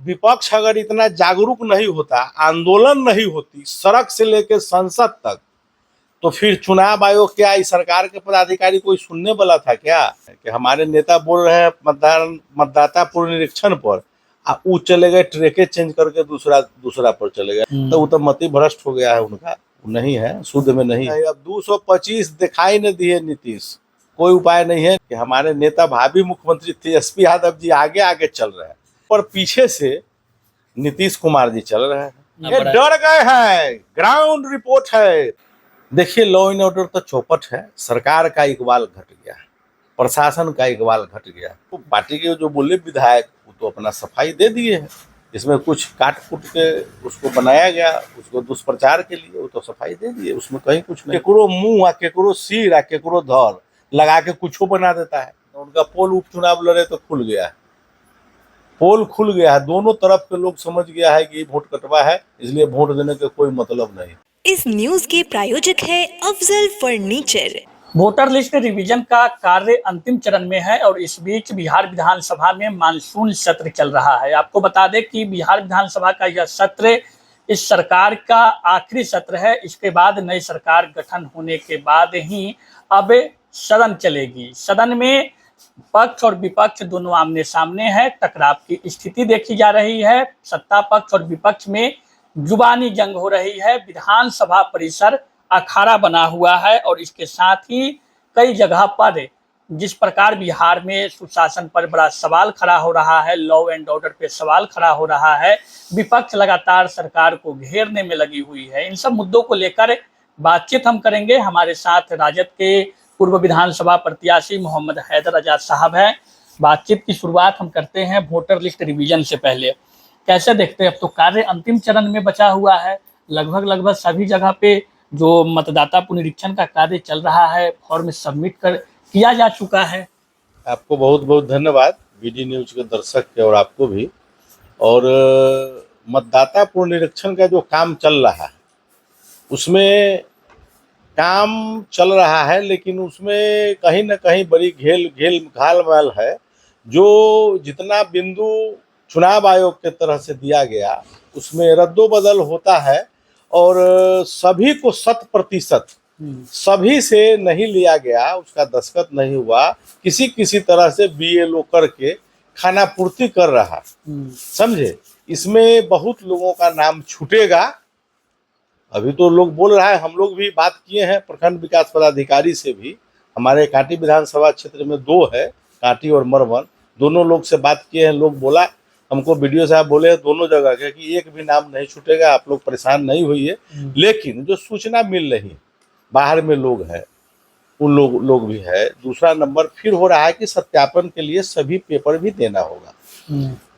विपक्ष अगर इतना जागरूक नहीं होता, आंदोलन नहीं होती सड़क से लेकर संसद तक, तो फिर चुनाव आयोग क्या इस सरकार के पदाधिकारी कोई सुनने वाला था क्या? कि हमारे नेता बोल रहे हैं मतदाता पुनरीक्षण पर, वो चले गए ट्रैके चेंज करके दूसरा पर चले गए, तो वो तो मति भ्रष्ट हो गया है उनका, नहीं है, शुद्ध में नहीं है। अब 225 दिखाई नहीं दिए नीतीश, कोई उपाय नहीं है कि हमारे नेता भावी मुख्यमंत्री तेजस्वी यादव जी आगे आगे चल रहे हैं पर पीछे से नीतीश कुमार जी चल रहे हैं। ये डर गए हैं, ग्राउंड रिपोर्ट है। देखिए, लॉ एंड ऑर्डर तो चौपट है, सरकार का इकबाल घट गया, प्रशासन का इकबाल घट गया। तो पार्टी के जो बोले विधायक वो तो अपना सफाई दे दिए हैं, इसमें कुछ काट कूट के उसको बनाया गया, उसको दुष्प्रचार के लिए वो तो सफाई दे दिए, उसमें कहीं कुछ नहीं। केकरो मुंह आ केकरो सिर आ केकरो धर लगा के कुछ बना देता है। उनका पोल उपचुनाव लड़े तो खुल गया है, पोल खुल गया है, दोनों तरफ के लोग समझ गया है कि वोट कटवा है, इसलिए वोट देने का कोई मतलब नहीं। इस न्यूज के प्रायोजक है Afzal furniture. Voter list revision का कार्य अंतिम चरण में है और इस बीच बिहार विधानसभा में मानसून सत्र चल रहा है। आपको बता दें कि बिहार विधानसभा का यह सत्र इस सरकार का आखिरी सत्र है। इसके बाद नई सरकार गठन होने के बाद ही अब सदन चलेगी। सदन में पक्ष और विपक्ष दोनों आमने सामने है, टकराव की स्थिति देखी जा रही है। सत्ता पक्ष और विपक्ष में जुबानी जंग हो रही है। विधानसभा परिसर अखाड़ा बना हुआ है और इसके साथ ही कई जगह पर जिस प्रकार बिहार में सुशासन पर बड़ा सवाल खड़ा हो रहा है, लॉ एंड ऑर्डर पे सवाल खड़ा हो रहा है, विपक्ष लगातार सरकार को घेरने में लगी हुई है। इन सब मुद्दों को लेकर बातचीत हम करेंगे। हमारे साथ राजद के पूर्व विधानसभा प्रत्याशी मोहम्मद हैदर आजाद साहब हैं। बातचीत की शुरुआत हम करते हैं वोटर लिस्ट रिवीजन से पहले। कैसे देखते हैं, अब तो कार्य अंतिम चरण में बचा हुआ है, लगभग सभी जगह पे जो मतदाता पुनरीक्षण का कार्य चल रहा है, फॉर्म सबमिट किया जा चुका है। आपको बहुत बहुत धन्यवाद, बीडी न्यूज के दर्शक के और आपको भी। और मतदाता पुनरीक्षण का जो काम चल रहा है उसमें काम चल रहा है, लेकिन उसमें कहीं ना कहीं बड़ी घाल है। जो जितना बिंदु चुनाव आयोग के तरह से दिया गया उसमें रद्दोबदल होता है और सभी को 100% सभी से नहीं लिया गया, उसका दस्तखत नहीं हुआ, किसी तरह से बीएलओ करके खाना पूर्ति कर रहा, समझे। इसमें बहुत लोगों का नाम छूटेगा। अभी तो लोग बोल रहा है, हम लोग भी बात किए हैं प्रखंड विकास पदाधिकारी से भी, हमारे कांटी विधानसभा क्षेत्र में 2 है, कांटी और मरवन, दोनों लोग से बात किए हैं। लोग बोला हमको, वीडियो साहब बोले हैं दोनों जगह के कि एक भी नाम नहीं छूटेगा, आप लोग परेशान नहीं होइए। लेकिन जो सूचना मिल रही बाहर में लोग हैं, उन लोग भी है। दूसरा नंबर फिर हो रहा है कि सत्यापन के लिए सभी पेपर भी देना होगा।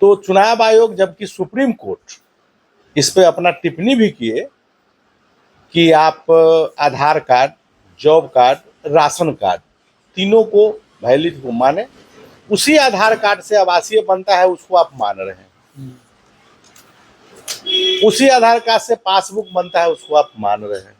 तो चुनाव आयोग, जबकि सुप्रीम कोर्ट इस पे अपना टिप्पणी भी किए कि आप Aadhaar card, job card, ration card तीनों को वैलिड को माने, उसी आधार कार्ड से आवासीय बनता है उसको आप मान रहे हैं, उसी आधार कार्ड से पासबुक बनता है उसको आप मान रहे हैं,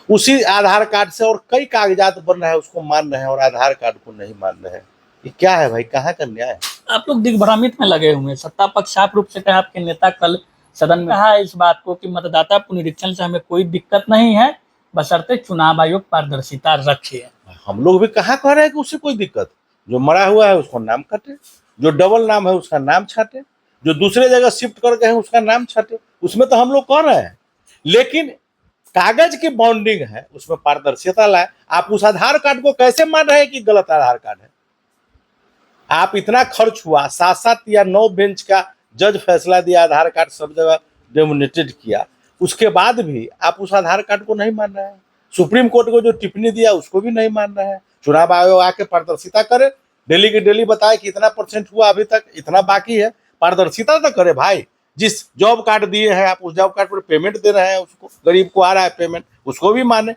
उसी आधार कार्ड से और कई कागजात बन रहा है उसको मान रहे हैं और आधार कार्ड को नहीं मान रहे हैं। ये क्या है भाई, कहाँ का न्याय है? आप लोग दिग्भ्रमित में लगे हुए हैं। सत्ता पक्ष साफ रूप से कहा, आपके नेता कल सदन में कहा इस बात को कि मतदाता पुनरीक्षण से हमें कोई दिक्कत नहीं है, बशर्ते चुनाव आयोग पारदर्शिता रखे। हम लोग भी कहाँ कह रहे हैं कि उससे कोई दिक्कत। जो मरा हुआ है उसको नाम काटे, जो डबल नाम है उसका नाम छाटे, जो दूसरे जगह शिफ्ट कर गए हैं उसका नाम छाटे, उसमें तो हम लोग कह रहे हैं। लेकिन कागज की बॉन्डिंग है, उसमें पारदर्शिता लाए। आप उस आधार कार्ड को कैसे मान रहे हैं कि गलत आधार कार्ड है? आप इतना खर्च हुआ, 7 या 9 बेंच का जज फैसला दिया, आधार कार्ड सब जगह डेमोनेटेड किया, उसके बाद भी आप उस आधार कार्ड को नहीं मान रहे हैं। सुप्रीम कोर्ट को जो टिप्पणी दिया उसको भी नहीं मान रहे हैं। चुनाव आयोग आके पारदर्शिता करे, डेली के डेली बताए कि इतना % हुआ, अभी तक इतना बाकी है, पारदर्शिता तो करे भाई। जिस जॉब कार्ड दिए हैं आप, उस जॉब कार्ड पर पेमेंट दे रहे हैं, उसको गरीब को आ रहा है पेमेंट, उसको भी माने।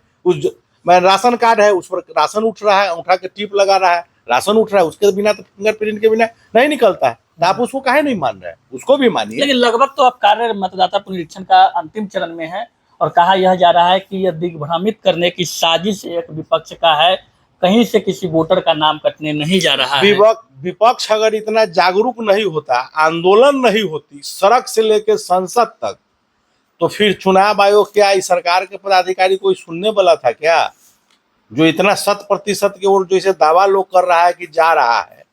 राशन कार्ड है, उस पर राशन उठ रहा है, उठा के टिप लगा रहा है, राशन उठ रहा है, उसके बिना तो फिंगरप्रिंट के बिना नहीं निकलता है, तो आप उसको काहे नहीं मान रहे हैं? उसको भी मानिए। लेकिन लगभग तो आप कार्य मतदाता पुनरीक्षण का अंतिम चरण में है और कहा यह जा रहा है कि यह दिग्भ्रमित करने की साजिश एक विपक्ष का है, कहीं से किसी वोटर का नाम कटने नहीं जा रहा है। विपक्ष अगर इतना जागरूक नहीं होता, आंदोलन नहीं होती सड़क से लेकर संसद तक, तो फिर चुनाव आयोग क्या इस सरकार के पदाधिकारी कोई सुनने वाला था क्या? जो इतना 100% की ओर जैसे दावा लोग कर रहा है कि जा रहा है,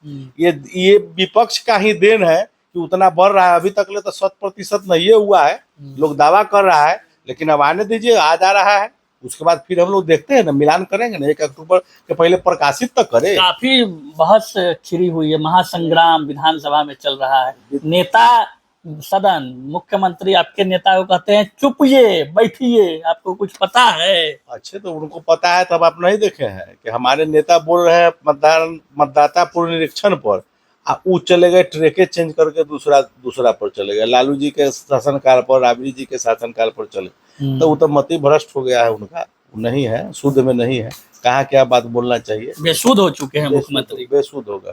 ये विपक्ष का ही देन है कि उतना बढ़ रहा है। अभी तक ले तो 100% नहीं हुआ है, लोग दावा कर रहा है, लेकिन अब आने दीजिए, आ जा रहा है। उसके बाद फिर हम लोग देखते हैं ना, मिलान करेंगे ना, 1 अक्टूबर के पहले प्रकाशित तक करे। काफी बहस छिड़ी हुई है, महासंग्राम विधानसभा में चल रहा है। नेता सदन, मुख्यमंत्री आपके नेता को कहते हैं चुपिए बैठिए, आपको कुछ पता है? अच्छे, तो उनको पता है तब आप नहीं देखे हैं कि हमारे नेता बोल रहे हैं मतदाता पुनरीक्षण पर, वो चले गए ट्रेके चेंज करके दूसरा पर चले गए। लालू जी के शासनकाल पर, राबड़ी जी के शासनकाल पर चले, तो वो तो मति भ्रष्ट हो गया है उनका, नहीं है, शुद्ध में नहीं है। कहाँ क्या बात बोलना चाहिए, बेसुध हो चुके हैं मुख्यमंत्री, बेसुध हो गए।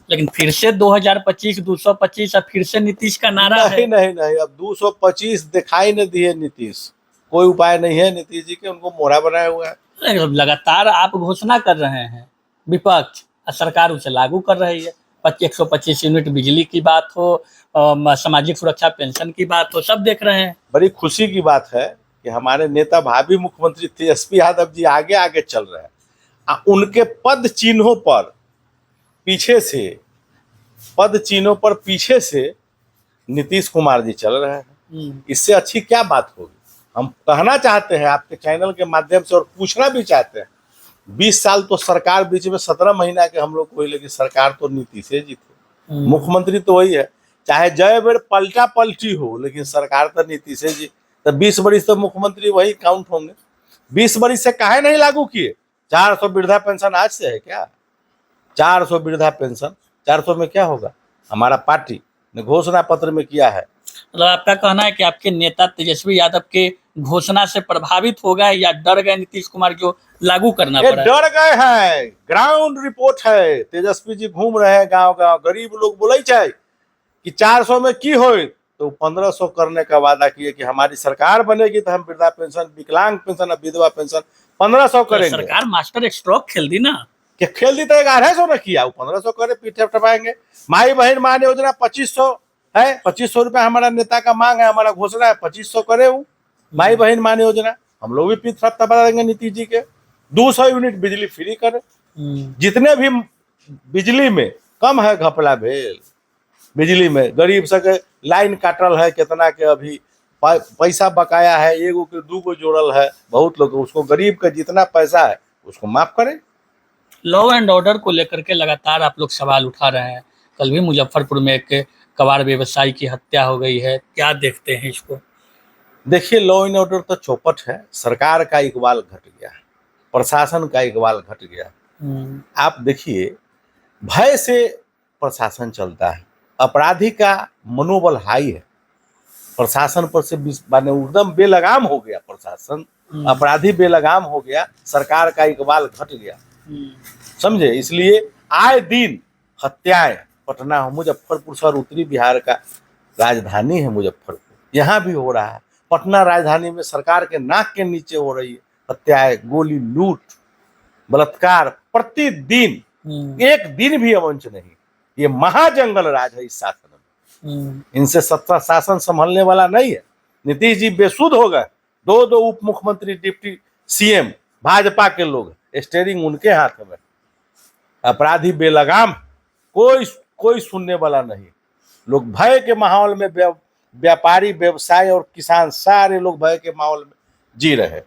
लेकिन फिर से 2025 225 अब फिर से नीतीश का नारा है। नहीं, अब 225 दिखाई नहीं दिए नीतीश, कोई उपाय नहीं है नीतीश जी के, उनको मोहरा बनाया हुआ है। लगातार आप घोषणा कर रहे हैं, विपक्ष और सरकार उसे लागू कर रही है। 125 यूनिट बिजली की बात हो, सामाजिक सुरक्षा पेंशन की बात हो, सब देख रहे हैं। बड़ी खुशी की बात है कि हमारे नेता भावी मुख्यमंत्री तेजस्वी यादव जी आगे आगे चल रहे हैं। उनके पद चिन्हों पर पीछे से नीतीश कुमार जी चल रहे हैं। इससे अच्छी क्या बात होगी? हम कहना चाहते हैं आपके चैनल के माध्यम से, और पूछना भी चाहते हैं, 20 साल तो सरकार, बीच में 17 महीना के हम लोग को, लेकिन सरकार तो नीतीश जी थे, मुख्यमंत्री तो वही है, चाहे जय बेर पलटा पलटी हो, लेकिन सरकार तो नीतीश जी। तो 20 बरिस तो मुख्यमंत्री वही काउंट होंगे। 20 बरिस से काहे नहीं लागू किए? 400 वृद्धा पेंशन आज से है क्या? 400 वृद्धा पेंशन, 400 में क्या होगा? हमारा पार्टी ने घोषणा पत्र में किया है। मतलब आपका कहना है कि आपके नेता तेजस्वी यादव के घोषणा से प्रभावित हो गए या डर गए नीतीश कुमार, जो लागू करना पड़ा? डर गए हैं, ग्राउंड रिपोर्ट है। तेजस्वी जी घूम रहे हैं गांव गांव, गरीब लोग बोले चाहे कि 400 में की हो, तो 1500 करने का वादा किए कि हमारी सरकार बनेगी तो हम वृद्धा पेंशन, विकलांग पेंशन और विधवा पेंशन 1500 करेंगे। सरकार मास्टर एक स्ट्रोक खेल दी ना, कि खेल दी तो 1100 न किया, वो 1500 करे, पीछे टपाएंगे। माई बहन मान योजना 2500 है, 2500 रुपया हमारा नेता का मांग है, हमारा घोषणा है 2500 करे वो माई बहन मान योजना। हम लोग भी पीठ टपा देंगे नीतीश जी के। 200 यूनिट बिजली फ्री करे, जितने भी बिजली में कम है घपला भेल, बिजली में गरीब सके लाइन काटल है कितना के, अभी पैसा बकाया है, 1 के 2 जोड़ल है, बहुत लोग, उसको गरीब का जितना पैसा है उसको माफ करे। लॉ एंड ऑर्डर को लेकर के लगातार आप लोग सवाल उठा रहे हैं। कल भी मुजफ्फरपुर में एक कबाड़ व्यवसायी की हत्या हो गई है, क्या देखते हैं इसको? देखिए, लॉ एंड ऑर्डर तो चौपट है, सरकार का इकबाल घट गया, प्रशासन का इकबाल घट गया। आप देखिए, भय से प्रशासन चलता है, अपराधी का मनोबल हाई है, प्रशासन पर से माने एकदम बेलगाम हो गया प्रशासन, अपराधी बेलगाम हो गया, सरकार का इकबाल घट गया, समझे। इसलिए आए दिन हत्याएं, पटना हो, मुजफ्फरपुर शहर उत्तरी बिहार का राजधानी है मुजफ्फरपुर, यहाँ भी हो रहा है। पटना राजधानी में सरकार के नाक के नीचे हो रही है हत्याएं, गोली, लूट, बलात्कार, प्रतिदिन, एक दिन भी अवंच नहीं। ये महाजंगल राज है इस शासन में, इनसे सत्ता शासन संभलने वाला नहीं है। नीतीश जी बेसुध हो गए, 2 उप मुख्यमंत्री, डिप्टी सीएम भाजपा के लोग, स्टेयरिंग उनके हाथ में, अपराधी बेलगाम, कोई सुनने वाला नहीं। लोग भय के माहौल में, व्यापारी, व्यवसाय और किसान सारे लोग भय के माहौल में जी रहे हैं।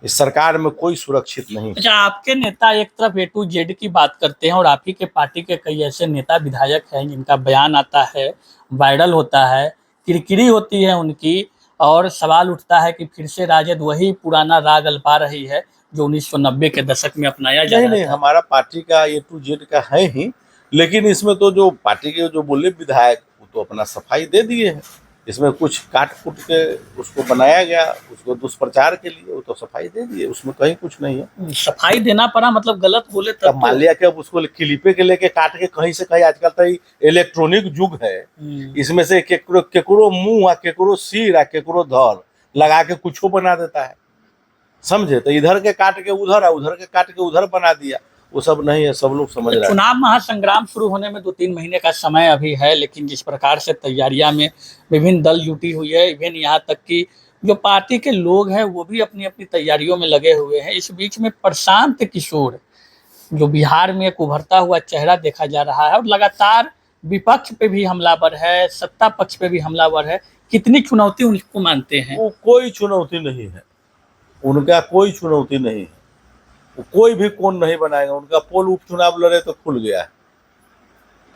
इस सरकार में कोई सुरक्षित नहीं। अच्छा, आपके नेता एक तरफ A to Z की बात करते हैं, और आप ही के पार्टी के कई ऐसे नेता विधायक हैं जिनका बयान आता है, वायरल होता है, किरकिरी होती है उनकी, और सवाल उठता है कि फिर से राजद वही पुराना राग अल्पा रही है जो 1990 के दशक में अपनाया जा रहा था। नहीं, हमारा पार्टी का A to Z का है ही, लेकिन इसमें तो जो पार्टी के जो बोले विधायक, वो तो अपना सफाई दे दिए हैं। इसमें कुछ काट कुट के उसको बनाया गया, उसको दुष्प्रचार के लिए, वो तो सफाई दे दिए, उसमें कहीं कुछ नहीं है। सफाई देना पड़ा मतलब गलत बोले तब मान लिया कि अब उसको क्लिपे के लेके काट के कहीं से कहीं, आजकल तो इलेक्ट्रॉनिक युग है, इसमें से केकरो मुंह, केकरो सिर, केकरो धर लगा के कुछ बना देता है। समझे? तो इधर के काट के उधर है, उधर के काट के उधर बना दिया, वो सब नहीं है, सब लोग समझ रहे हैं। चुनाव महासंग्राम शुरू होने में 2-3 महीने का समय अभी है, लेकिन जिस प्रकार से तैयारियां में विभिन्न दल जुटी हुई है, इवन यहाँ तक कि जो पार्टी के लोग हैं वो भी अपनी अपनी तैयारियों में लगे हुए हैं। इस बीच में प्रशांत किशोर, जो बिहार में एक उभरता हुआ चेहरा देखा जा रहा है और लगातार विपक्ष पे भी हमलावर है, सत्ता पक्ष पे भी हमलावर है, कितनी चुनौती उनको मानते हैं? वो कोई चुनौती नहीं है, उनका कोई चुनौती नहीं है, वो कोई भी कौन नहीं बनाएगा। उनका पोल उपचुनाव लड़े तो खुल गया है,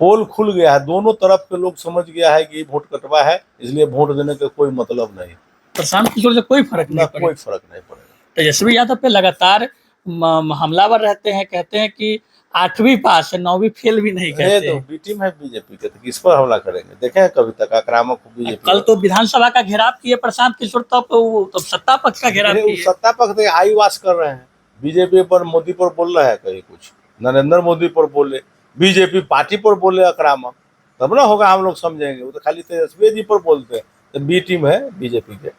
पोल खुल गया है, दोनों तरफ के लोग समझ गया है कि वोट कटवा है, इसलिए वोट देने का कोई मतलब नहीं, प्रशांत किशोर से कोई फर्क नहीं पड़ेगा। कोई फर्क नहीं पड़ेगा। तेजस्वी यादव पे लगातार हमलावर रहते हैं, कहते हैं कि 8वीं पास है, 9वीं फेल भी नहीं कहते तो हैं। बी टीम है बीजेपी के, तो किस पर हमला करेंगे? देखे हैं कभी तक आक्रामक बीजेपी? कल तो विधानसभा का घेराव किए प्रशांत किशोर, तब सत्ता पक्ष का घेराव किए। सत्ता पक्ष तो आई वास कर रहे हैं, बीजेपी पर, मोदी पर बोल रहा है, कहीं कुछ नरेंद्र मोदी पर बोले, बीजेपी पार्टी पर बोले आक्रामक, तब ना होगा, हम लोग समझेंगे। वो तो खाली तेजस्वी जी पर बोलते हैं, तो बी टीम है बीजेपी के।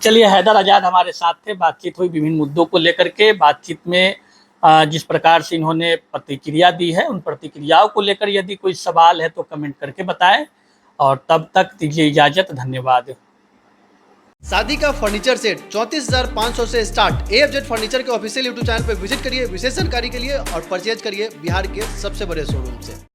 चलिए, हैदर आजाद हमारे साथ थे, बातचीत हुई विभिन्न मुद्दों को लेकर के। बातचीत में जिस प्रकार से इन्होंने प्रतिक्रिया दी है, उन प्रतिक्रियाओं को लेकर यदि कोई सवाल है तो कमेंट करके बताएं, और तब तक दीजिए इजाजत। धन्यवाद। शादी का फर्नीचर सेट 34,500 से स्टार्ट। AFZ फर्नीचर के ऑफिशियल यूट्यूब चैनल पर विजिट करिए विशेष जानकारी के लिए और परचेज करिए बिहार के सबसे बड़े शोरूम से।